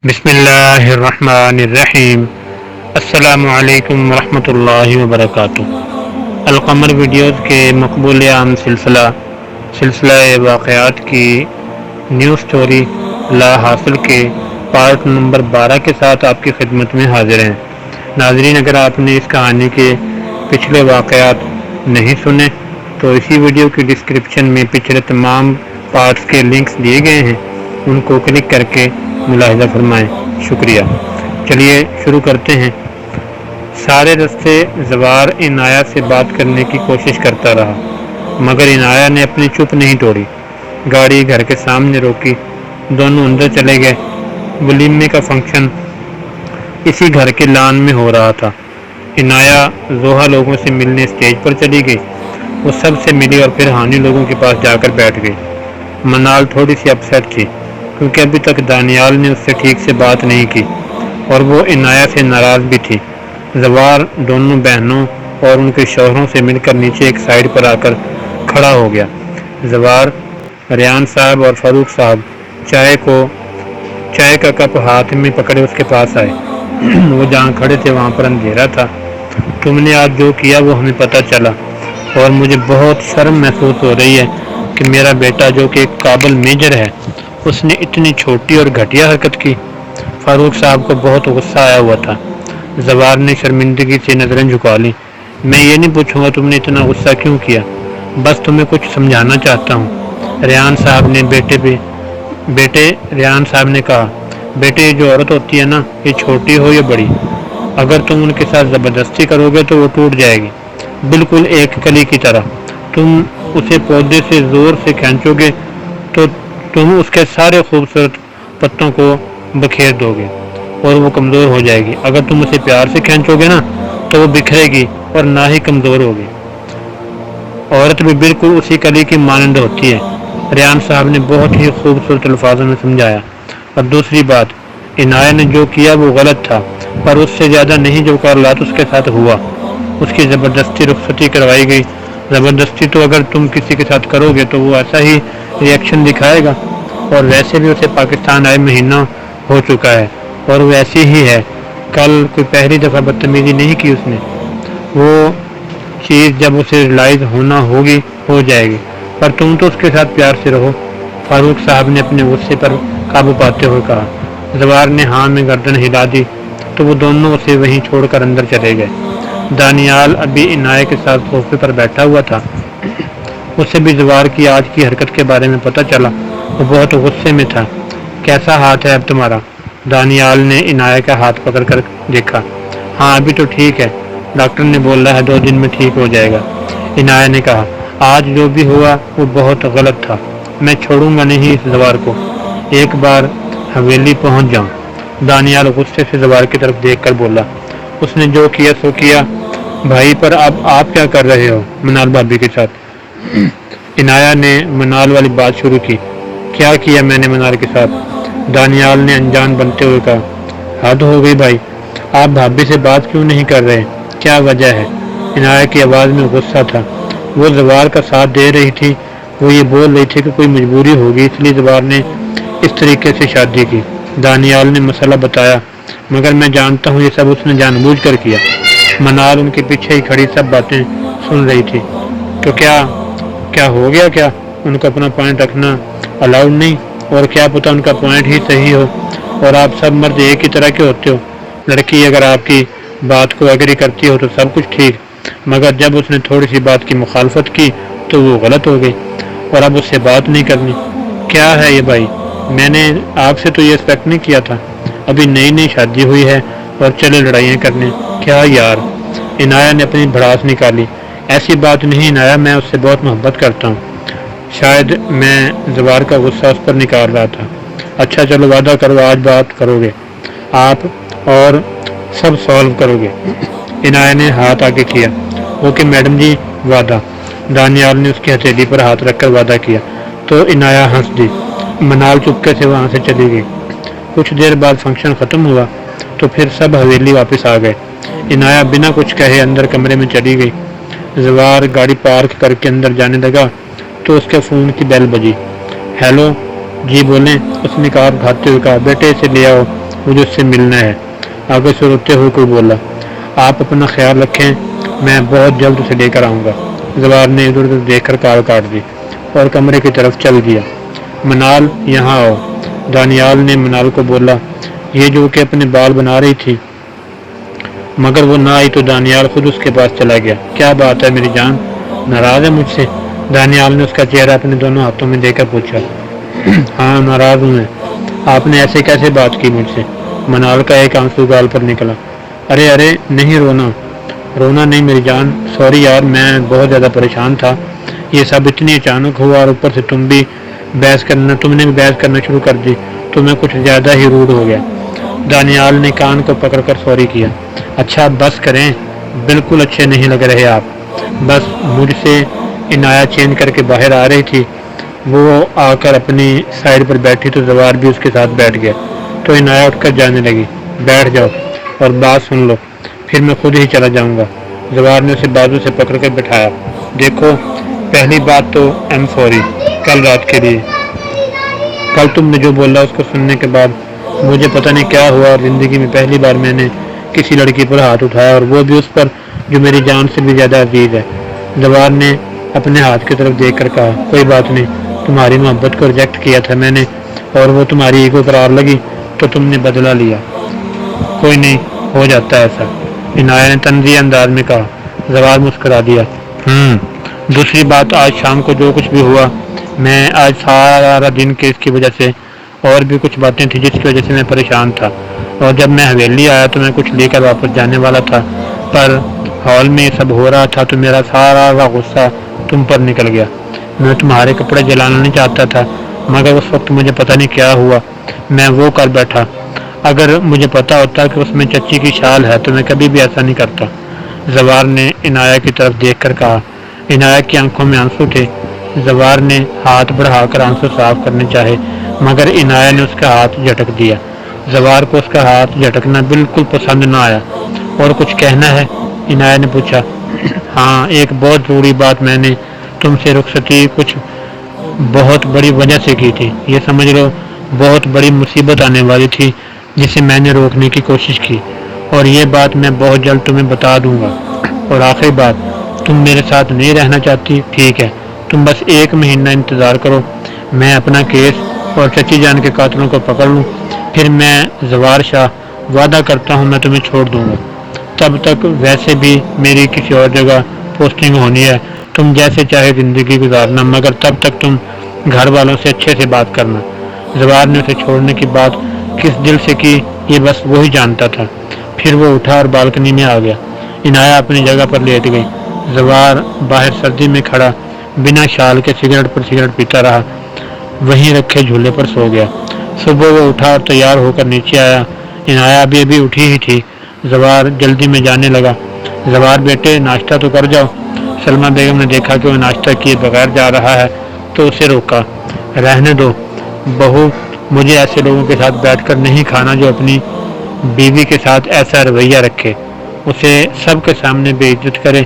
بسم اللہ الرحمن الرحیم۔ السلام علیکم ورحمۃ اللہ وبرکاتہ۔ القمر ویڈیوز کے مقبول عام سلسلہ واقعات کی نیو سٹوری لا حاصل کے پارٹ نمبر 12 کے ساتھ آپ کی خدمت میں حاضر ہیں۔ ناظرین، اگر آپ نے اس کہانی کے پچھلے واقعات نہیں سنے تو اسی ویڈیو کی ڈسکرپشن میں پچھلے تمام پارٹس کے لنکس دیے گئے ہیں، ان کو کلک کر کے ملاحظہ فرمائیں۔ شکریہ۔ چلیے شروع کرتے ہیں۔ سارے رستے زوار عنایہ سے بات کرنے کی کوشش کرتا رہا، مگر عنایہ نے اپنی چپ نہیں توڑی۔ گاڑی گھر کے سامنے روکی، دونوں اندر چلے گئے۔ ولیمے کا فنکشن اسی گھر کے لان میں ہو رہا تھا۔ عنایہ زوہا لوگوں سے ملنے اسٹیج پر چلی گئی۔ وہ سب سے ملی اور پھر ہانی لوگوں کے پاس جا کر بیٹھ گئی۔ منال تھوڑی سی اپسیٹ تھی کیونکہ ابھی تک دانیال نے اس سے ٹھیک سے بات نہیں کی اور وہ عنایہ سے ناراض بھی تھی۔ زوار دونوں بہنوں اور ان کے شوہروں سے مل کر نیچے ایک سائڈ پر آ کر کھڑا ہو گیا۔ زوار، ریان صاحب اور فاروق صاحب چائے کا کپ ہاتھ میں پکڑے اس کے پاس آئے۔ وہ جہاں کھڑے تھے وہاں پر اندھیرا تھا۔ تم نے آج جو کیا وہ ہمیں پتہ چلا اور مجھے بہت شرم محسوس ہو رہی ہے کہ میرا بیٹا جو کہ ایک قابل میجر ہے، اس نے اتنی چھوٹی اور گھٹیا حرکت کی۔ فاروق صاحب کو بہت غصہ آیا ہوا تھا۔ زوار نے شرمندگی سے نظریں جھکا لی۔ میں یہ نہیں پوچھوں گا تم نے اتنا غصہ کیوں کیا، بس تمہیں کچھ سمجھانا چاہتا ہوں۔ ریان صاحب نے کہا، بیٹے یہ جو عورت ہوتی ہے نا، یہ چھوٹی ہو یا بڑی، اگر تم ان کے ساتھ زبردستی کرو گے تو وہ ٹوٹ جائے گی، بالکل ایک کلی کی طرح۔ تم اسے پودے سے زور سے کھینچو گے تو تم اس کے سارے خوبصورت پتوں کو بکھیر دو گے اور وہ کمزور ہو جائے گی۔ اگر تم اسے پیار سے کھینچو گے نا تو وہ بکھرے گی اور نہ ہی کمزور ہوگی۔ عورت بھی بالکل اسی کلی کی مانند ہوتی ہے۔ ریان صاحب نے بہت ہی خوبصورت الفاظوں میں سمجھایا۔ اور دوسری بات، عنایہ نے جو کیا وہ غلط تھا، پر اس سے زیادہ نہیں جو کارلات اس کے ساتھ ہوا۔ اس کی زبردستی رخصتی کروائی گئی۔ زبردستی تو اگر تم کسی کے ساتھ کرو گے تو وہ ایسا ہی ریئیکشن دکھائے گا، اور ویسے بھی اسے پاکستان آئے مہینہ ہو چکا ہے اور وہ ایسی ہی ہے۔ کل کوئی پہلی دفعہ بدتمیزی نہیں کی اس نے، وہ چیز جب اسے ریلائز ہونا ہوگی ہو جائے گی۔ پر تم تو اس کے ساتھ پیار سے رہو۔ فاروق صاحب نے اپنے غصے پر قابو پاتے ہوئے کہا۔ زوار نے ہاں میں گردن ہلا دی تو وہ دونوں اسے وہیں چھوڑ کر اندر چلے گئے۔ دانیال ابھی عنایہ کے ساتھ صوفے پر بیٹھا ہوا تھا۔ اسے بھی زوار کی آج کی حرکت کے بارے میں پتہ چلا۔ وہ بہت غصے میں تھا۔ کیسا ہاتھ ہے اب تمہارا؟ دانیال نے عنایہ کا ہاتھ پکڑ کر دیکھا۔ ہاں ابھی تو ٹھیک ہے، ڈاکٹر نے بولا ہے 2 دن میں ٹھیک ہو جائے گا۔ عنایہ نے کہا، آج جو بھی ہوا وہ بہت غلط تھا، میں چھوڑوں گا نہیں اس زوار کو، ایک بار حویلی پہنچ جاؤں۔ دانیال غصے سے زوار کی طرف دیکھ کر بولا، اس نے جو کیا سو کیا بھائی، پر اب آپ کیا کر رہے ہو منال بھابی کے ساتھ؟ عنایہ نے منال والی بات شروع کی۔ کیا کیا میں نے منال کے ساتھ؟ دانیال نے انجان بنتے ہوئے کہا۔ حد ہو گئی بھائی، آپ بھابی سے بات کیوں نہیں کر رہے؟ کیا وجہ ہے؟ عنایہ کی آواز میں غصہ تھا۔ وہ زوار کا ساتھ دے رہی تھی، وہ یہ بول رہی تھی کہ کوئی مجبوری ہوگی اس لیے زوار نے اس طریقے سے شادی کی۔ دانیال نے مسئلہ بتایا، مگر میں جانتا ہوں یہ سب اس نے جان بوجھ کر کیا۔ منال ان کے پیچھے ہی کھڑی سب باتیں سن رہی تھی۔ تو کیا ہو گیا؟ کیا ان کو اپنا پوائنٹ رکھنا الاؤڈ نہیں؟ اور کیا پتہ ان کا پوائنٹ ہی صحیح ہو اور آپ سب مرد ایک ہی طرح کے ہوتے ہو۔ لڑکی اگر آپ کی بات کو ایگری کرتی ہو تو سب کچھ ٹھیک، مگر جب اس نے تھوڑی سی بات کی مخالفت کی تو وہ غلط ہو گئی اور اب اس سے بات نہیں کرنی۔ کیا ہے یہ بھائی؟ میں نے آپ سے تو یہ ایکسپیکٹ نہیں کیا تھا، ابھی نئی شادی ہوئی ہے اور چلے لڑائیاں کرنے۔ کیا یار؟ عنایہ نے اپنی بھڑاس نکالی۔ ایسی بات نہیں عنایہ، میں اس سے بہت محبت کرتا ہوں۔ شاید میں زوار کا غصہ اس پر نکال رہا تھا۔ اچھا چلو وعدہ کرو آج بات کرو گے آپ اور سب سالو کرو گے۔ عنایہ نے ہاتھ آگے کیا۔ اوکے میڈم جی، وعدہ۔ دانیال نے اس کی ہتھیلی پر ہاتھ رکھ کر وعدہ کیا تو عنایہ ہنس دی۔ منال چپکے سے وہاں سے چلی گئی۔ کچھ دیر بعد فنکشن ختم ہوا تو پھر سب حویلی واپس آ گئے۔ عنایہ بنا کچھ کہے اندر کمرے میں چلی گئی۔ زوار گاڑی پارک کر کے اندر جانے لگا تو اس کے فون کی بیل بجی۔ ہیلو جی بولیں، اس نے کہا کھاتے ہوئے کہا، بیٹے اسے لے آؤ مجھے اس سے ملنا ہے۔ آگے سے روتے ہوئے کوئی بولا، آپ اپنا خیال رکھیں، میں بہت جلد اسے لے کر آؤں گا۔ زوار نے ادھر ادھر دیکھ کر کال کاٹ دی اور کمرے کی طرف چل دیا۔ منال یہاں آؤ، دانیال نے منال کو بولا، یہ جو کہ اپنے بال بنا رہی تھی، مگر وہ نہ آئی تو دانیال خود اس کے پاس چلا گیا۔ کیا بات ہے میری جان، ناراض ہے مجھ سے؟ دانیال نے اس کا چہرہ اپنے دونوں ہاتھوں میں دے کر پوچھا۔ ہاں ناراض ہوں میں، آپ نے ایسے کیسے بات کی مجھ سے؟ منال کا ایک آنسو گال پر نکلا۔ ارے ارے نہیں، رونا نہیں میری جان، سوری یار، میں بہت زیادہ پریشان تھا، یہ سب اتنی اچانک ہوا اور اوپر سے تم نے بھی بحث کرنا شروع کر دی تو میں کچھ زیادہ ہی روڈ ہو گیا۔ دانیال نے کان کو پکڑ کر سوری کیا۔ اچھا بس کریں، بالکل اچھے نہیں لگ رہے آپ۔ بس مجھ سے عنایت چینج کر کے باہر آ رہی تھی، وہ آ کر اپنی سائڈ پر بیٹھی تو زوار بھی اس کے ساتھ بیٹھ گیا تو عنایت اٹھ کر جانے لگی۔ بیٹھ جاؤ اور بات سن لو، پھر میں خود ہی چلا جاؤں گا۔ زوار نے اسے بازو سے پکڑ کر بٹھایا۔ دیکھو، پہلی بات تو ایم سوری کل رات کے لیے۔ کل تم نے جو بولا اس کو سننے کے بعد مجھے پتہ نہیں کیا ہوا، اور زندگی میں پہلی بار میں نے کسی لڑکی پر ہاتھ اٹھایا، اور وہ بھی اس پر جو میری جان سے بھی زیادہ عزیز ہے۔ زوار نے اپنے ہاتھ کی طرف دیکھ کر کہا، کوئی بات نہیں، تمہاری محبت کو ریجیکٹ کیا تھا میں نے، اور وہ تمہاری ایگو پر آگ لگی تو تم نے بدلہ لیا۔ کوئی نہیں، ہو جاتا ہے ایسا، عنایت نے طنزیہ انداز میں کہا۔ زوار مسکرا دیا۔ دوسری بات، آج شام کو جو کچھ بھی ہوا، میں آج سارا دن کیس کی وجہ سے، اور بھی کچھ باتیں تھیں جس کی وجہ سے میں پریشان تھا، اور جب میں حویلی آیا تو میں کچھ لے کر واپس جانے والا تھا، پر ہال میں یہ سب ہو رہا تھا تو میرا سارا غصہ تم پر نکل گیا۔ میں تمہارے کپڑے جلانا نہیں چاہتا تھا، مگر اس وقت مجھے پتہ نہیں کیا ہوا، میں وہ کر بیٹھا۔ اگر مجھے پتہ ہوتا کہ اس میں چچی کی شال ہے تو میں کبھی بھی ایسا نہیں کرتا۔ زوار نے عنایت کی طرف دیکھ کر کہا۔ عنایت کی آنکھوں میں آنسو تھے۔ زوار نے ہاتھ بڑھا کر آنسو صاف کرنے چاہے، مگر عنایت نے اس کا ہاتھ جھٹک دیا۔ زوار کو اس کا ہاتھ جھٹکنا بالکل پسند نہ آیا۔ اور کچھ کہنا ہے؟ عنایت نے پوچھا۔ ہاں، ایک بہت ضروری بات، میں نے تم سے رخصتی کچھ بہت بڑی وجہ سے کی تھی، یہ سمجھ لو بہت بڑی مصیبت آنے والی تھی جسے میں نے روکنے کی کوشش کی، اور یہ بات میں بہت جلد تمہیں بتا دوں گا۔ اور آخری بات، تم میرے ساتھ نہیں رہنا چاہتی، ٹھیک ہے، تم بس 1 مہینہ انتظار کرو، میں اپنا کیس اور چچی جان کے قاتلوں کو پکڑ لوں، پھر میں زوار شاہ وعدہ کرتا ہوں میں تمہیں چھوڑ دوں گا۔ تب تک ویسے بھی میری کسی اور جگہ پوسٹنگ ہونی ہے، تم جیسے چاہے زندگی گزارنا، مگر تب تک تم گھر والوں سے اچھے سے بات کرنا۔ زوار نے اسے چھوڑنے کی بات کس دل سے کی یہ بس وہی جانتا تھا۔ پھر وہ اٹھا اور بالکنی میں آ گیا۔ عنایت اپنی جگہ پر لیٹ گئی۔ زوار باہر سردی میں کھڑا بنا شال کے سگریٹ پر سگریٹ پیتا رہا، وہیں رکھے جھولے پر سو گیا۔ صبح وہ اٹھا اور تیار ہو کر نیچے آیا۔ عنایت ابھی اٹھی ہی تھی۔ زوار جلدی میں جانے لگا۔ زوار بیٹے، ناشتہ تو کر جاؤ۔ سلمہ بیگم نے دیکھا کہ وہ ناشتہ کیے بغیر جا رہا ہے تو اسے روکا۔ رہنے دو بہو، مجھے ایسے لوگوں کے ساتھ بیٹھ کر نہیں کھانا جو اپنی بیوی کے ساتھ ایسا رویہ رکھے، اسے سب کے سامنے بے عزت کرے۔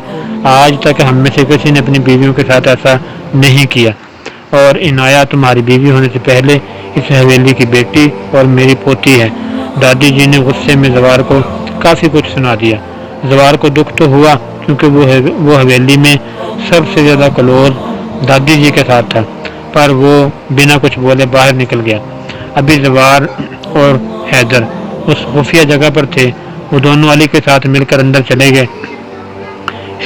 آج تک ہم میں سے کسی نے اپنی بیویوں کے ساتھ ایسا نہیں کیا، اور عنایت تمہاری بیوی ہونے سے پہلے اس حویلی کی بیٹی اور میری پوتی ہے۔ دادی جی نے غصے میں زوار کو کافی کچھ سنا دیا۔ زوار کو دکھ تو ہوا کیونکہ وہ حویلی میں سب سے زیادہ کلوز دادی جی کے ساتھ تھا، پر وہ بنا کچھ بولے باہر نکل گیا۔ ابھی زوار اور حیدر اس خفیہ جگہ پر تھے۔ وہ دونوں علی کے ساتھ مل کر اندر چلے گئے۔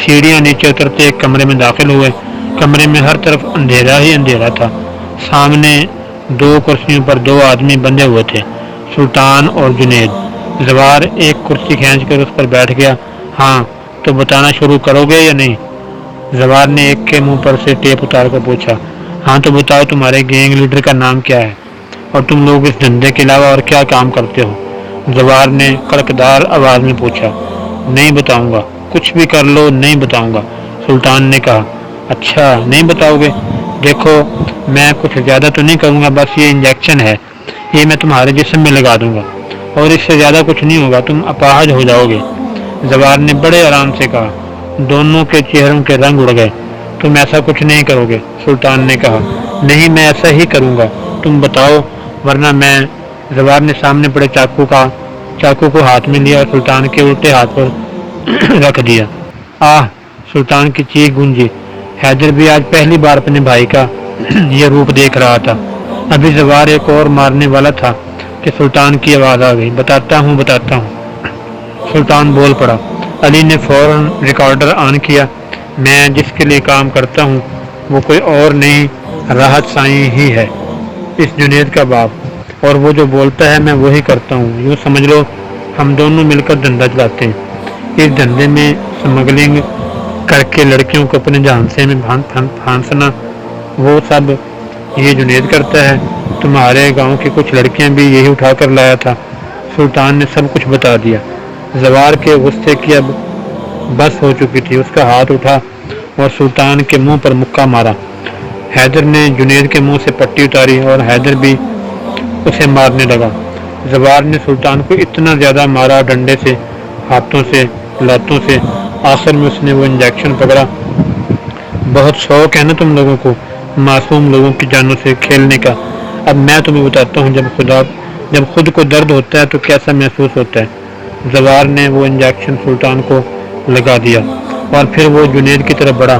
سیڑھیاں نیچے اترتے ایک کمرے میں داخل ہوئے۔ کمرے میں ہر طرف اندھیرا ہی اندھیرا تھا۔ سامنے 2 کرسیوں پر 2 آدمی بندھے ہوئے تھے، سلطان اور جنید۔ زوار ایک کرسی کھینچ کر اس پر بیٹھ گیا۔ ہاں تو بتانا شروع کرو گے یا نہیں؟ زوار نے ایک کے منہ پر سے ٹیپ اتار کر پوچھا۔ ہاں تو بتاؤ، تمہارے گینگ لیڈر کا نام کیا ہے، اور تم لوگ اس دھندے کے علاوہ اور کیا کام کرتے ہو؟ زوار نے کڑکدار آواز میں پوچھا۔ نہیں بتاؤں گا، کچھ بھی کر لو نہیں بتاؤں گا، سلطان نے کہا۔ اچھا نہیں بتاؤ گے؟ دیکھو، میں کچھ زیادہ تو نہیں کروں گا، بس یہ انجیکشن ہے، یہ میں تمہارے جسم میں لگا دوں گا، اور اس سے زیادہ کچھ نہیں ہوگا، تم اپاہج ہو جاؤ گے۔ زوار نے بڑے آرام سے کہا۔ دونوں کے چہروں کے رنگ اڑ گئے۔ تم ایسا کچھ نہیں کرو گے، سلطان نے کہا۔ نہیں، میں ایسا ہی کروں گا، تم بتاؤ، ورنہ میں زوار نے سامنے پڑے چاقو کو ہاتھ میں لیا اور سلطان کے الٹے ہاتھ پر رکھ دیا۔ آہ! سلطان کی چیخ گونجی۔ حیدر بھی آج پہلی بار اپنے بھائی کا یہ روپ دیکھ رہا تھا۔ ابھی زوار ایک اور مارنے والا تھا کہ سلطان کی آواز آ گئی، بتاتا ہوں۔ سلطان بول پڑا۔ علی نے فوراً ریکارڈر آن کیا۔ میں جس کے لیے کام کرتا ہوں وہ کوئی اور نہیں، راحت سائیں ہی ہے، اس جنید کا باپ، اور وہ جو بولتا ہے میں وہی کرتا ہوں۔ یوں سمجھ لو ہم دونوں مل کر دھندا چلاتے ہیں۔ اس دھندے میں سمگلنگ کر کے لڑکیوں کو اپنے جھانسے میں پھانسنا، وہ سب یہ جنید کرتا ہے۔ تمہارے گاؤں کی کچھ لڑکیاں بھی یہی اٹھا کر لایا تھا۔ سلطان نے سب کچھ بتا دیا۔ زوار کے غصے کی اب بس ہو چکی تھی۔ اس کا ہاتھ اٹھا اور سلطان کے منہ پر مکہ مارا۔ حیدر نے جنید کے منہ سے پٹی اتاری اور حیدر بھی اسے مارنے لگا۔ زوار نے سلطان کو اتنا زیادہ مارا، ڈنڈے سے، ہاتھوں سے، لاتوں سے، آخر میں اس نے وہ انجیکشن پکڑا۔ بہت شوق ہے نا تم لوگوں کو معصوم لوگوں کی جانوں سے کھیلنے کا۔ اب میں تمہیں بتاتا ہوں جب خود کو درد ہوتا ہے تو کیسا محسوس ہوتا ہے۔ زوار نے وہ انجیکشن سلطان کو لگا دیا اور پھر وہ جنید کی طرف بڑھا۔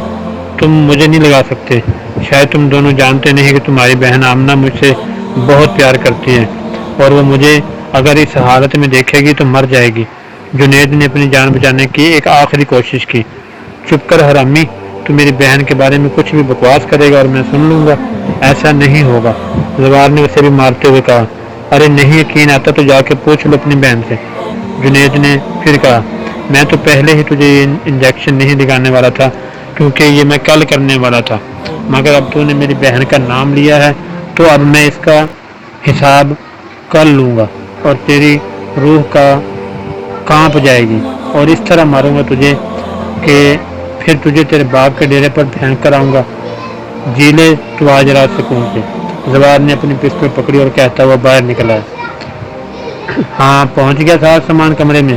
تم مجھے نہیں لگا سکتے، شاید تم دونوں جانتے نہیں کہ تمہاری بہن آمنہ مجھ سے بہت پیار کرتی ہے اور وہ مجھے اگر اس حالت میں دیکھے گی تو مر جائے گی۔ جنید نے اپنی جان بچانے کی ایک آخری کوشش کی۔ چپ کر حرامی، تو میری بہن کے بارے میں کچھ بھی بکواس کرے گا اور میں سن لوں گا۔ ایسا نہیں ہوگا، زوار نے اسے بھی مارتے ہوئے کہا۔ ارے نہیں یقین آتا تو جا کے پوچھ لو اپنی بہن سے، جنید نے پھر کہا۔ میں تو پہلے ہی تجھے یہ انجیکشن نہیں دکھانے والا تھا کیونکہ یہ میں کل کرنے والا تھا، مگر اب تو نے میری بہن کا نام لیا ہے تو اب میں اس کا حساب کر لوں گا اور تیری روح کا کانپ جائے گی اور اس طرح ماروں گا تجھے کہ پھر تجھے تیرے باپ کے ڈیرے پر پھینک کر آؤں گا۔ جی لے تو آج رات سکون سے۔ زوار نے اپنی پستول پکڑی اور کہتا ہوا باہر نکلا۔ ہاں پہنچ گیا تھا سامان کمرے میں،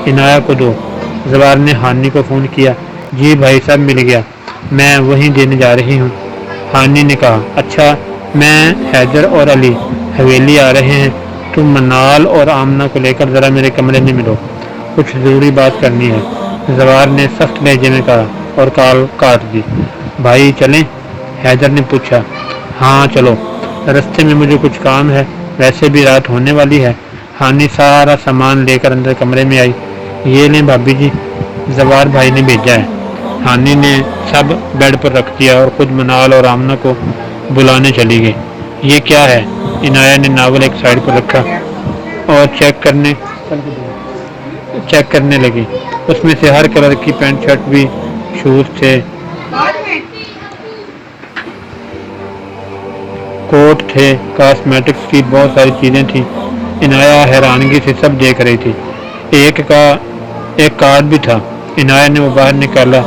عنایہ کو دو۔ زوار نے ہانی کو فون کیا۔ جی بھائی صاحب مل گیا، میں وہیں دینے جا رہی ہوں۔ ہانی نے کہا اچھا، میں حیدر اور علی حویلی آ رہے ہیں، تم منال اور آمنہ کو لے کر ذرا میرے کمرے میں ملو، کچھ ضروری بات کرنی ہے۔ زوار نے سخت لہجے میں کہا اور کال کاٹ دی۔ بھائی چلیں؟ حیدر نے پوچھا۔ ہاں چلو، رستے میں مجھے کچھ کام ہے، ویسے بھی رات ہونے والی ہے۔ ہانی سارا سامان لے کر اندر کمرے میں آئی۔ یہ لیں بھابی جی، زوار بھائی نے بھیجا ہے۔ ہانی نے سب بیڈ پر رکھ دیا اور خود منال اور آمنہ کو بلانے چلی گئی۔ یہ کیا ہے؟ عنایہ نے ناول ایک سائڈ پر رکھا اور چیک کرنے لگی۔ اس میں سے ہر کلر کی پینٹ شرٹ بھی، شوز تھے، کوٹ تھے، کاسمیٹکس کی بہت ساری چیزیں تھیں۔ عنایہ حیرانگی سے سب دیکھ رہی تھی۔ ایک کارڈ بھی تھا۔ عنایہ نے وہ باہر نکالا۔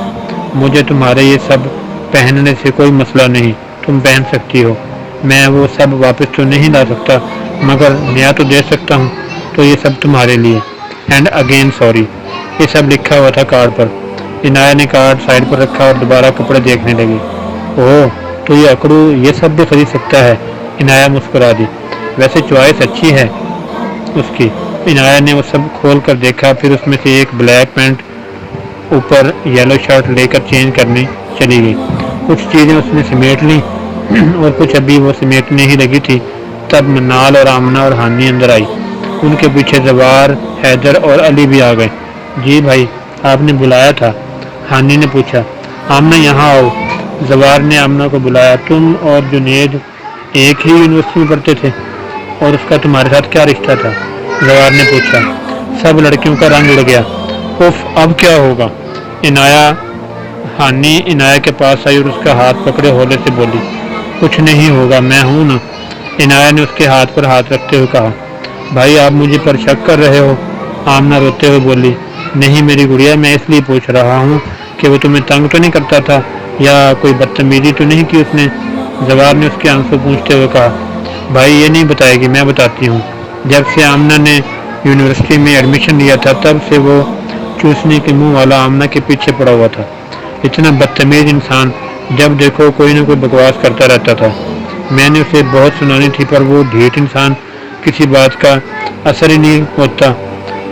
مجھے تمہارے یہ سب پہننے سے کوئی مسئلہ نہیں، تم پہن سکتی ہو، میں وہ سب واپس تو نہیں لا سکتا مگر نیا تو دے سکتا ہوں، تو یہ سب تمہارے لیے، اینڈ اگین سوری، یہ سب لکھا ہوا تھا کارڈ پر۔ عنایہ نے کارڈ سائڈ پر رکھا اور دوبارہ کپڑے دیکھنے لگی۔ اوہ، تو یہ اکڑو یہ سب بھی خرید سکتا ہے؟ عنایہ مسکرا دی۔ ویسے چوائس اچھی ہے اس کی۔ عنایہ نے وہ سب کھول کر دیکھا، پھر اس میں سے ایک بلیک پینٹ اوپر یلو شرٹ لے کر چینج کرنے چلی گئی۔ کچھ چیزیں اس نے سمیٹ لیں اور کچھ ابھی وہ سمیٹنے ہی لگی تھی، تب منال اور آمنہ اور ہانی اندر آئی۔ ان کے پیچھے زوار، حیدر اور علی بھی آ گئے۔ جی بھائی آپ نے بلایا تھا؟ ہانی نے پوچھا۔ آمنہ یہاں آؤ۔ زوار نے آمنہ کو بلایا۔ تم اور جنید ایک ہی یونیورسٹی میں پڑھتے تھے اور اس کا تمہارے ساتھ کیا رشتہ تھا؟ زوار نے پوچھا۔ سب لڑکیوں کا رنگ اڑ گیا۔ اف اب کیا ہوگا؟ ہانی عنایہ کے پاس آئی اور اس کا ہاتھ پکڑے ہولے سے بولی۔ کچھ نہیں ہوگا، میں ہوں نا۔ عنایہ نے اس کے ہاتھ پر ہاتھ رکھتے ہوئے کہا۔ بھائی آپ مجھے پر شک کر رہے ہو؟ آمنہ روتے ہوئے بولی۔ نہیں میری گڑیا، میں اس لیے پوچھ رہا ہوں کہ وہ تمہیں تنگ تو نہیں کرتا تھا یا کوئی بدتمیزی تو نہیں کی اس نے؟ زوار نے اس کے آنسو پوچھتے ہوئے کہا۔ بھائی یہ نہیں بتائے گی، میں بتاتی ہوں۔ جب سے آمنہ نے یونیورسٹی میں ایڈمیشن لیا تھا تب سے وہ چوسنے کے منہ والا آمنہ کے پیچھے پڑا ہوا تھا۔ اتنا بدتمیز انسان، جب دیکھو کوئی نہ کوئی بکواس کرتا رہتا تھا۔ میں نے اسے بہت سنانی تھی پر وہ ڈھیٹ انسان کسی بات کا اثر ہی نہیں ہوتا۔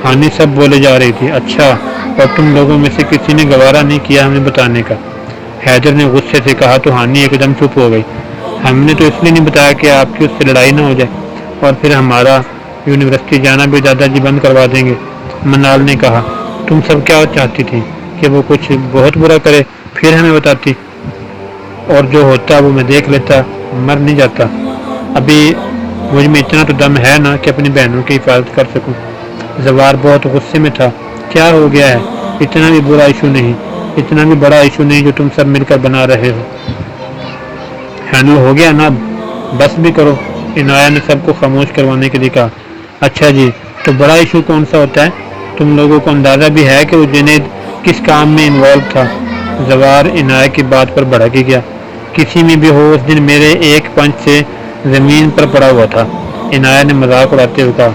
ہانی سب بولے جا رہی تھی۔ اچھا، اور تم لوگوں میں سے کسی نے گوارا نہیں کیا ہمیں بتانے کا؟ حیدر نے غصے سے کہا تو ہانی ایک دم چپ ہو گئی۔ ہم نے تو اس لیے نہیں بتایا کہ آپ کی اس سے لڑائی نہ ہو جائے، اور پھر ہمارا یونیورسٹی جانا بھی دادا جی بند کروا دیں گے۔ منال نے کہا، تم سب کیا چاہتی تھی کہ وہ کچھ بہت برا کرے پھر ہمیں بتاتی؟ اور جو ہوتا وہ میں دیکھ لیتا، مر نہیں جاتا۔ ابھی مجھ میں اتنا تو دم ہے نا کہ اپنی بہنوں کی حفاظت کر سکوں۔ زوار بہت غصے میں تھا۔ کیا ہو گیا ہے؟ اتنا بھی برا ایشو نہیں، اتنا بھی بڑا ایشو نہیں جو تم سب مل کر بنا رہے ہو۔ ہینڈل ہو گیا نا، بس بھی کرو۔ عنایہ نے سب کو خاموش کروانے کے لیے کہا۔ اچھا جی، تو بڑا ایشو کون سا ہوتا ہے؟ تم لوگوں کو اندازہ بھی ہے کہ وہ جنید کس کام میں انوالو تھا؟ زوار عنایہ کی بات پر بھڑک ہی گیا۔ کسی میں بھی ہو، اس دن میرے ایک پنچ سے زمین پر پڑا ہوا تھا۔ عنایہ نے مذاق اڑاتے ہوئے کہا۔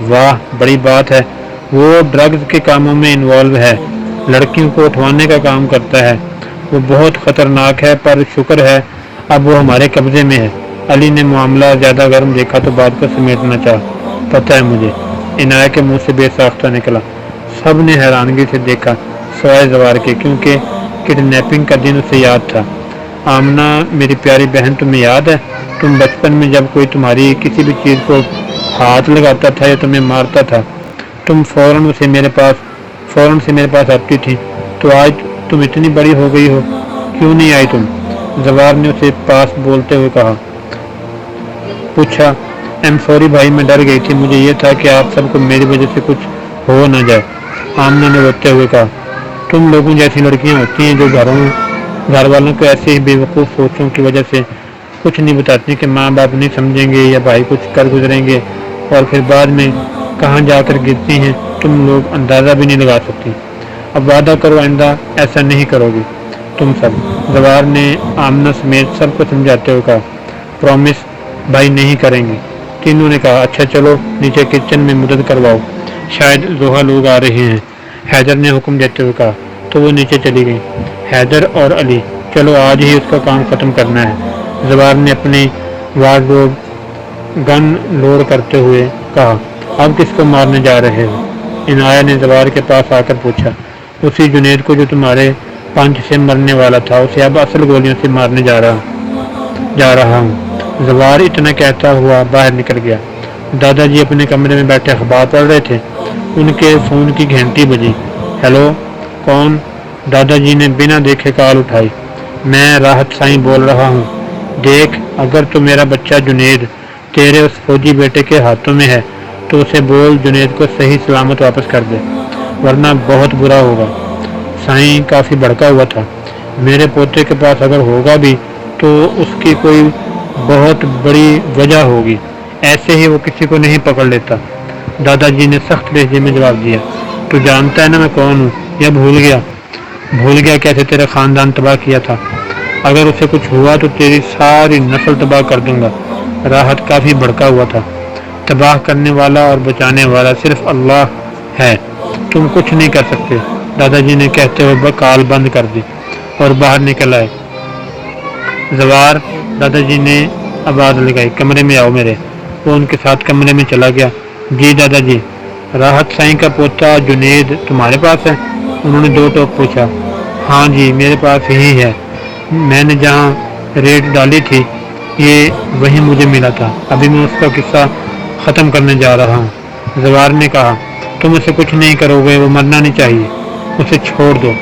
واہ، بڑی بات ہے، وہ ڈرگز کے کاموں میں انوالو ہے، لڑکیوں کو اٹھوانے کا کام کرتا ہے، وہ بہت خطرناک ہے، پر شکر ہے اب وہ ہمارے قبضے میں ہے۔ علی نے معاملہ زیادہ گرم دیکھا تو بات کو سمیٹنا چاہا۔ پتہ ہے مجھے، عنایہ کے منہ سے بے ساختہ نکلا۔ سب نے حیرانگی سے دیکھا سوائے زوار کے، کیونکہ کڈنیپنگ کا دن اسے یاد تھا۔ آمنہ میری پیاری بہن، تمہیں یاد ہے تم بچپن میں جب کوئی تمہاری کسی بھی چیز کو ہاتھ لگاتا تھا یا تمہیں مارتا تھا، تم فوراً سے میرے پاس آتی تھی؟ تو آج تم اتنی بڑی ہو گئی ہو، کیوں نہیں آئی تم؟ زوار نے اسے پاس بولتے ہوئے پوچھا۔ ایم سوری بھائی، میں ڈر گئی تھی، مجھے یہ تھا کہ آپ سب کو میری وجہ سے کچھ ہو نہ جائے۔ آمنہ نے روتے ہوئے کہا، تم لوگوں جیسی لڑکیاں ہوتی ہیں جو گھر والوں کو ایسے ہی بے وقوف سوچوں کی وجہ سے کچھ نہیں بتاتی کہ ماں باپ نہیں سمجھیں گے یا بھائی کچھ کر گزریں گے، اور پھر بعد میں کہاں جا کر گرتی ہیں تم لوگ اندازہ بھی نہیں لگا سکتی۔ اب وعدہ کرو آئندہ ایسا نہیں کرو گی تم سب۔ زوار نے آمنہ سمیت سب کو سمجھاتے ہوئے کہا، پرومس بھائی نہیں کریں گے۔ تینوں نے کہا، اچھا چلو نیچے کچن میں مدد کرواؤ، شاید زوہا لوگ آ رہے ہیں، حیدر نے حکم دیتے ہوئے کہا۔ تو وہ نیچے چلی گئی۔ حیدر اور علی، چلو آج ہی اس کا کام ختم کرنا ہے۔ زوار نے اپنی وارڈروب گن لوڈ کرتے ہوئے کہا، اب کس کو مارنے جا رہے ہو؟ عنایہ نے زوار کے پاس آ کر پوچھا۔ اسی جنید کو جو تمہارے پنچ سے مرنے والا تھا، اسے اب اصل گولیوں سے مارنے جا رہا ہوں۔ زوار اتنا کہتا ہوا باہر نکل گیا۔ دادا جی اپنے کمرے میں بیٹھے اخبار پڑھ رہے تھے۔ ان کے فون کی گھنٹی بجی۔ ہیلو، کون؟ دادا جی نے بنا دیکھے کال اٹھائی۔ میں راحت سائیں بول رہا ہوں۔ دیکھ، اگر تو میرا بچہ جنید تیرے اس فوجی بیٹے کے ہاتھوں میں ہے تو اسے بول جنید کو صحیح سلامت واپس کر دے، ورنہ بہت برا ہوگا۔ سائیں کافی بھڑکا ہوا تھا۔ میرے پوتے کے پاس اگر ہوگا بھی تو اس کی کوئی بہت بڑی وجہ ہوگی، ایسے ہی وہ کسی کو نہیں پکڑ لیتا۔ دادا جی نے سخت لہجے میں جواب دیا۔ تو جانتا ہے نا میں کون ہوں، یا بھول گیا کیسے تیرا خاندان تباہ کیا تھا؟ اگر اسے کچھ ہوا تو تیری ساری نسل تباہ کر دوں گا۔ راحت کافی بھڑکا ہوا تھا۔ تباہ کرنے والا اور بچانے والا صرف اللہ ہے، تم کچھ نہیں کر سکتے، دادا جی نے کہتے ہوئے کال بند کر دی اور باہر نکل آئے۔ زوار، دادا جی نے آواز لگائی، کمرے میں آؤ میرے۔ وہ ان کے ساتھ کمرے میں چلا گیا۔ جی دادا جی۔ راحت سائیں کا پوتا جنید تمہارے پاس ہے؟ انہوں نے دو ٹوک پوچھا۔ ہاں جی، میرے پاس ہی ہے، میں نے جہاں ریڈ ڈالی تھی یہ وہیں مجھے ملا تھا، ابھی میں اس کا قصہ ختم کرنے جا رہا ہوں۔ زوار نے کہا، تم اسے کچھ نہیں کرو گے، وہ مرنا نہیں چاہیے، اسے چھوڑ دو۔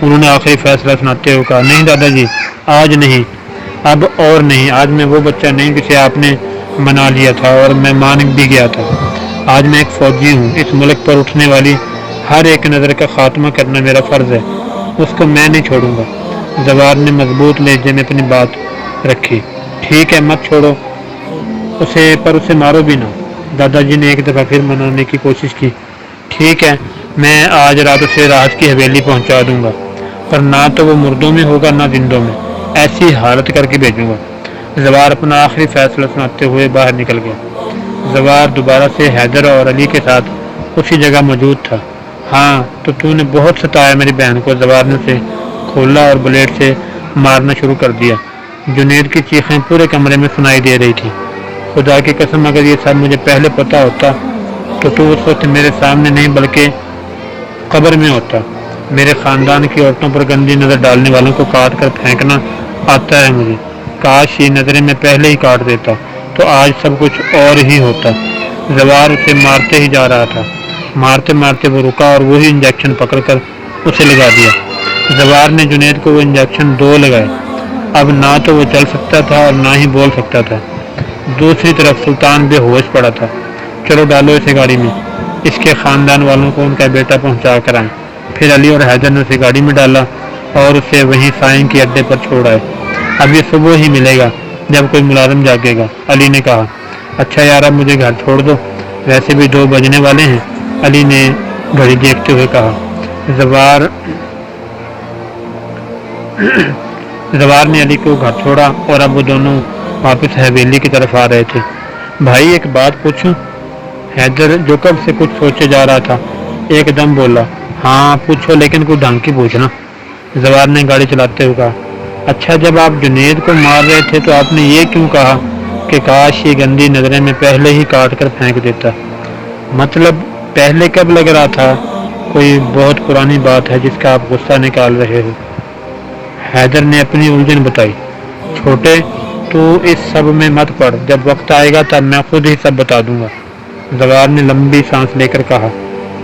انہوں نے آخری فیصلہ سناتے ہوئے کہا، نہیں دادا جی، آج نہیں، اب اور نہیں، آج میں وہ بچہ نہیں جسے آپ نے منا لیا تھا اور میں مان بھی گیا تھا۔ آج میں ایک فوجی ہوں، اس ملک پر اٹھنے والی ہر ایک نظر کا خاتمہ کرنا میرا فرض ہے، اس کو میں نہیں چھوڑوں گا۔ زوار نے مضبوط لہجے میں اپنی بات رکھی۔ ٹھیک ہے، مت چھوڑو اسے، پر اسے مارو بھی نہ۔ دادا جی نے ایک دفعہ پھر منانے کی کوشش کی۔ ٹھیک ہے، میں آج رات اسے راحت کی حویلی پہنچا دوں گا، پر نہ تو وہ مردوں میں ہوگا نہ زندوں میں، ایسی حالت کر کے بھیجوں گا۔ زوار اپنا آخری فیصلہ سناتے ہوئے باہر نکل گیا۔ زوار دوبارہ سے حیدر اور علی کے ساتھ اسی جگہ موجود تھا۔ ہاں تو نے بہت ستایا میری بہن کو۔ زوار نے اسے کھولا اور بلیڈ سے مارنا شروع کر دیا۔ جنید کی چیخیں پورے کمرے میں سنائی دے رہی تھی۔ خدا کی قسم اگر یہ سب مجھے پہلے پتا ہوتا تو اس وقت میرے سامنے نہیں بلکہ قبر میں ہوتا۔ میرے خاندان کی عورتوں پر گندی نظر ڈالنے والوں کو کاٹ کر پھینکنا آتا ہے مجھے۔ کاش یہ نظریں میں پہلے ہی کاٹ دیتا تو آج سب کچھ اور ہی ہوتا۔ زوار اسے مارتے ہی جا رہا تھا۔ مارتے مارتے وہ رکا اور وہی انجیکشن پکڑ کر اسے لگا دیا۔ زوار نے جنید کو وہ انجیکشن 2 لگائے۔ اب نہ تو وہ چل سکتا تھا اور نہ ہی بول سکتا تھا۔ دوسری طرف سلطان بے ہوش پڑا تھا۔ چلو ڈالو اسے گاڑی میں، اس کے خاندان والوں کو ان کا بیٹا پہنچا کر آئیں۔ پھر علی اور حیدر نے اسے گاڑی میں ڈالا اور اسے وہیں سائیں کے اڈے پر چھوڑ آئے۔ اب یہ صبح ہی ملے گا جب کوئی ملازم جاگے گا، علی نے کہا۔ اچھا یار اب مجھے گھر چھوڑ دو، ویسے بھی 2 بجنے والے ہیں، علی نے گھڑی دیکھتے ہوئے کہا۔ زوار نے علی کو گھر چھوڑا اور اب وہ دونوں واپس حویلی کی طرف آ رہے تھے۔ بھائی ایک بات پوچھوں؟ حیدر جو کب سے کچھ سوچے جا رہا تھا ایک دم بولا۔ ہاں پوچھو لیکن کوئی ڈھنگ کی پوچھنا، زوار نے گاڑی چلاتے ہوئے کہا۔ اچھا جب آپ جنید کو مار رہے تھے تو آپ نے یہ کیوں کہا کہ کاش یہ گندی نظریں میں پہلے ہی کاٹ کر پھینک دیتا؟ مطلب پہلے کب لگ رہا تھا کوئی بہت پرانی بات ہے جس کا آپ غصہ نکال رہے ہو؟ حیدر نے اپنی الجھن بتائی۔ چھوٹے تو اس سب میں مت پڑ، جب وقت آئے گا تب میں خود ہی سب بتا دوں گا، زوار نے لمبی سانس لے کر کہا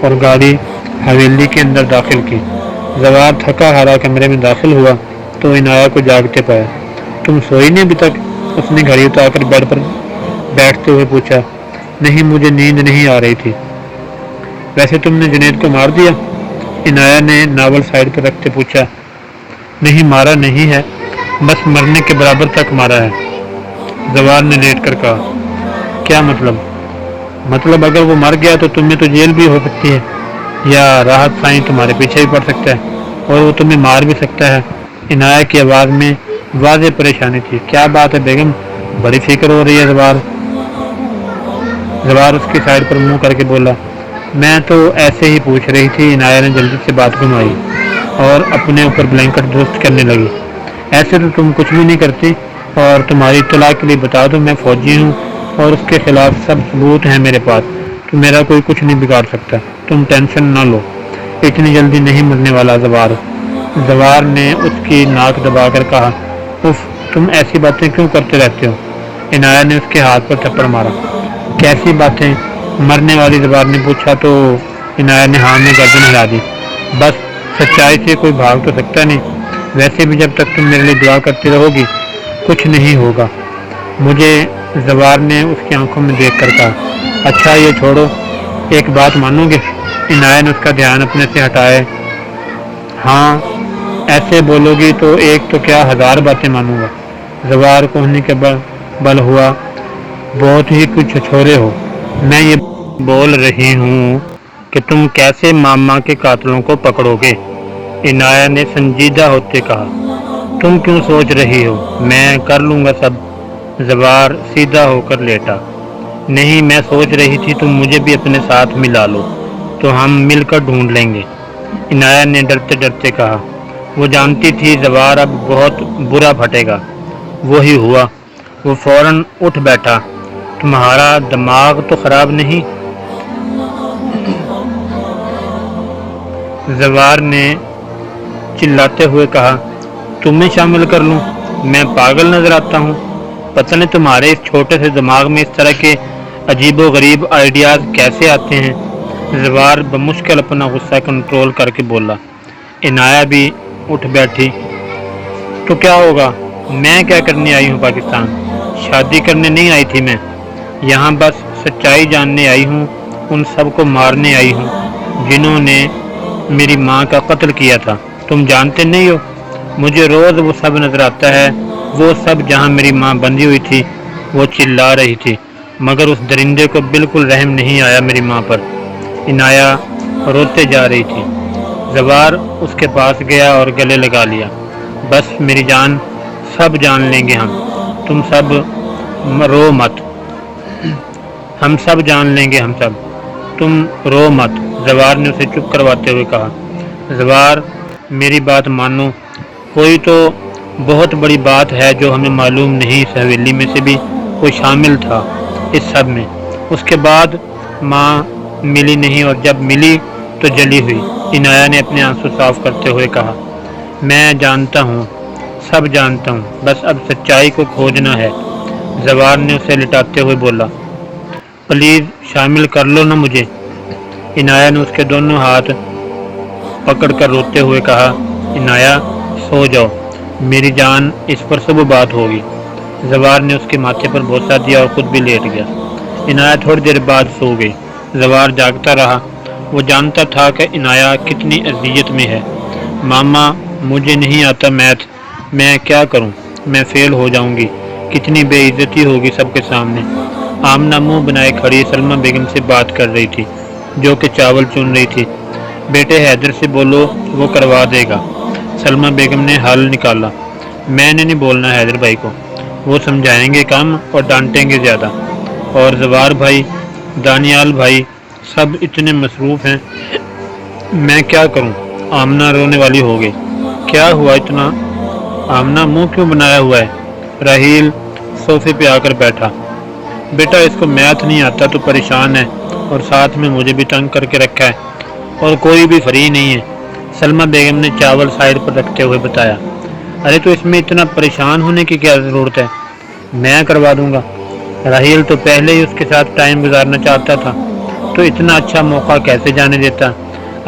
اور گاڑی حویلی کے اندر داخل کی۔ زوار تھکا ہارا کمرے میں داخل ہوا تو عنایہ کو جاگتے پایا۔ تم سوئی نہیں ابھی تک؟ اس نے گھڑی اتار کر بیڈ پر بیٹھتے ہوئے پوچھا۔ نہیں مجھے نیند نہیں آ رہی تھی۔ ویسے تم نے جنید کو مار دیا؟ عنایہ نے ناول سائڈ پر رکھتے پوچھا۔ نہیں مارا نہیں ہے، بس مرنے کے برابر تک مارا ہے، زوار نے لیٹ کر کہا۔ کیا مطلب؟ مطلب اگر وہ مر گیا تو تمہیں تو جیل بھی ہو سکتی ہے، یا راحت سائیں تمہارے پیچھے بھی پڑ سکتا ہے اور وہ تمہیں مار بھی سکتا ہے۔ عنایہ کی آواز میں واضح پریشانی تھی۔ کیا بات ہے بیگم، بڑی فکر ہو رہی ہے؟ زوار اس کی سائڈ پر منہ کر کے بولا۔ میں تو ایسے ہی پوچھ رہی تھی، عنایہ نے جلدی سے بات گھمائی اور اپنے اوپر بلینکٹ درست کرنے لگی۔ ایسے تو تم کچھ بھی نہیں کرتی، اور تمہاری اطلاع کے لیے بتا دوں میں فوجی ہوں اور اس کے خلاف سب ثبوت ہیں میرے پاس، تو میرا کوئی کچھ نہیں بگاڑ سکتا، تم ٹینشن نہ لو، اتنی جلدی نہیں مرنے والا زوار نے اس کی ناک دبا کر کہا۔ اف تم ایسی باتیں کیوں کرتے رہتے ہو؟ عنایہ نے اس کے ہاتھ پر تھپڑ مارا۔ کیسی باتیں؟ مرنے والی زوار نے پوچھا تو عنایہ نے ہاں میں گردن ہلا دی۔ بس سچائی سے کوئی بھاگ تو سکتا نہیں، ویسے بھی جب تک تم میرے لیے دعا کرتی رہو گی کچھ نہیں ہوگا مجھے، زوار نے اس کی آنکھوں میں دیکھ کر کہا۔ اچھا یہ چھوڑو، ایک بات مانو گے؟ عنایہ نے اس کا دھیان اپنے سے ہٹائے۔ ہاں ایسے بولو گی تو ایک تو کیا 1000 باتیں مانوں گا، زوار کوہنی کے بل ہوا۔ بہت ہی کچھ چھوڑے ہو، میں یہ بول رہی ہوں کہ تم کیسے ماما کے قاتلوں کو پکڑو گے؟ عنایہ نے سنجیدہ ہوتے کہا۔ تم کیوں سوچ رہی ہو میں کر لوں گا سب؟ زوار سیدھا ہو کر لیٹا۔ نہیں میں سوچ رہی تھی تم مجھے بھی اپنے ساتھ ملا لو تو ہم مل کر ڈھونڈ لیں گے، عنایہ نے ڈرتے ڈرتے کہا۔ وہ جانتی تھی زوار اب بہت برا پھٹے گا۔ وہی ہوا، وہ فوراً اٹھ بیٹھا۔ تمہارا دماغ تو خراب نہیں؟ زوار نے چلاتے ہوئے کہا۔ تمہیں شامل کر لوں؟ میں پاگل نظر آتا ہوں؟ پتہ نہیں تمہارے اس چھوٹے سے دماغ میں اس طرح کے عجیب و غریب آئیڈیاز کیسے آتے ہیں؟ زوار بمشکل اپنا غصہ کنٹرول کر کے بولا۔ عنایہ بھی اٹھ بیٹھی۔ تو کیا ہوگا؟ میں کیا کرنے آئی ہوں پاکستان؟ شادی کرنے نہیں آئی تھی میں، یہاں بس سچائی جاننے آئی ہوں، ان سب کو مارنے آئی ہوں جنہوں نے میری ماں کا قتل کیا تھا۔ تم جانتے نہیں ہو، مجھے روز وہ سب نظر آتا ہے، وہ سب جہاں میری ماں بندھی ہوئی تھی وہ چلا رہی تھی، مگر اس درندے کو بالکل رحم نہیں آیا میری ماں پر۔ عنایہ روتے جا رہی تھی۔ زوار اس کے پاس گیا اور گلے لگا لیا۔ بس میری جان، سب جان لیں گے ہم، تم سب رو مت، ہم سب جان لیں گے، ہم سب، تم رو مت، زوار نے اسے چپ کرواتے ہوئے کہا۔ زوار میری بات مانو، کوئی تو بہت بڑی بات ہے جو ہمیں معلوم نہیں، اس حویلی میں سے بھی کوئی شامل تھا، اس سب میں۔ اس کے بعد ماں ملی نہیں، اور جب ملی تو جلی ہوئی۔ عنایہ نے اپنے آنسو صاف کرتے ہوئے کہا، میں جانتا ہوں، سب جانتا ہوں، بس اب سچائی کو کھوجنا ہے۔ زوار نے اسے لٹاتے ہوئے بولا، پلیز شامل کر لو نا مجھے۔ عنایہ نے اس کے دونوں ہاتھ پکڑ کر روتے ہوئے کہا، عنایہ سو جاؤ میری جان، اس پر صبح بات ہوگی۔ زوار نے اس کے ماتھے پر بوسہ دیا اور خود بھی لیٹ گیا۔ عنایہ تھوڑی دیر بعد سو گئی۔ زوار جاگتا رہا۔ وہ جانتا تھا کہ عنایہ کتنی اذیت میں ہے۔ ماما مجھے نہیں آتا میتھ، میں کیا کروں، میں فیل ہو جاؤں گی، کتنی بے عزتی ہوگی سب کے سامنے۔ آمنہ منہ بنائے کھڑی سلمہ بیگم سے بات کر رہی تھی، جو کہ چاول چن رہی تھی۔ بیٹے حیدر سے بولو، وہ کروا دے گا۔ سلمہ بیگم نے حل نکالا، میں نے نہیں بولنا حیدر بھائی کو، وہ سمجھائیں گے کم اور ڈانٹیں گے زیادہ، اور زوار بھائی، دانیال بھائی سب اتنے مصروف ہیں، میں کیا کروں۔ آمنہ رونے والی ہو گئی۔ کیا ہوا اتنا؟ آمنہ منہ کیوں بنایا ہوا ہے؟ راحیل صوفے پہ آ کر بیٹھا، بیٹا اس کو میتھ نہیں آتا تو پریشان ہے، اور ساتھ میں مجھے بھی تنگ کر کے رکھا ہے، اور کوئی بھی فری نہیں ہے۔ سلمہ بیگم نے چاول سائڈ پر رکھتے ہوئے بتایا، ارے تو اس میں اتنا پریشان ہونے کی کیا ضرورت ہے، میں کروا دوں گا۔ راحیل تو پہلے ہی اس کے ساتھ ٹائم گزارنا چاہتا تھا، تو اتنا اچھا موقع کیسے جانے دیتا۔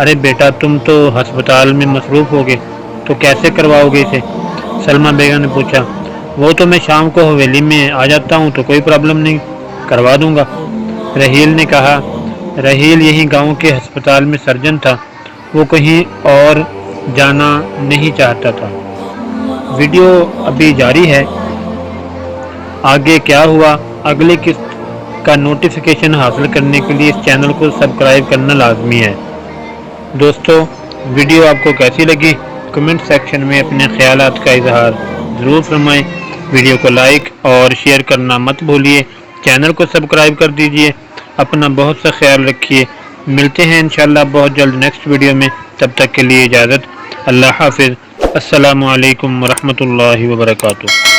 ارے بیٹا تم تو ہسپتال میں مصروف ہوگے، تو کیسے کرواؤ گے اسے؟ سلمہ بیگم نے پوچھا۔ وہ تو میں شام کو حویلی میں آ جاتا ہوں تو کوئی پرابلم نہیں، کروا دوں گا، راحیل نے کہا۔ راحیل یہی گاؤں کے ہسپتال میں سرجن تھا، وہ کہیں اور جانا نہیں چاہتا تھا۔ ویڈیو ابھی جاری ہے، آگے کیا ہوا اگلی قسط کا نوٹیفیکیشن حاصل کرنے کے لیے اس چینل کو سبسکرائب کرنا لازمی ہے۔ دوستو ویڈیو آپ کو کیسی لگی کمنٹ سیکشن میں اپنے خیالات کا اظہار ضرور فرمائیں۔ ویڈیو کو لائک اور شیئر کرنا مت بھولیے، چینل کو سبسکرائب کر دیجئے۔ اپنا بہت سا خیال رکھیے، ملتے ہیں انشاءاللہ بہت جلد نیکسٹ ویڈیو میں، تب تک کے لیے اجازت، اللہ حافظ، السلام علیکم ورحمۃ اللہ وبرکاتہ۔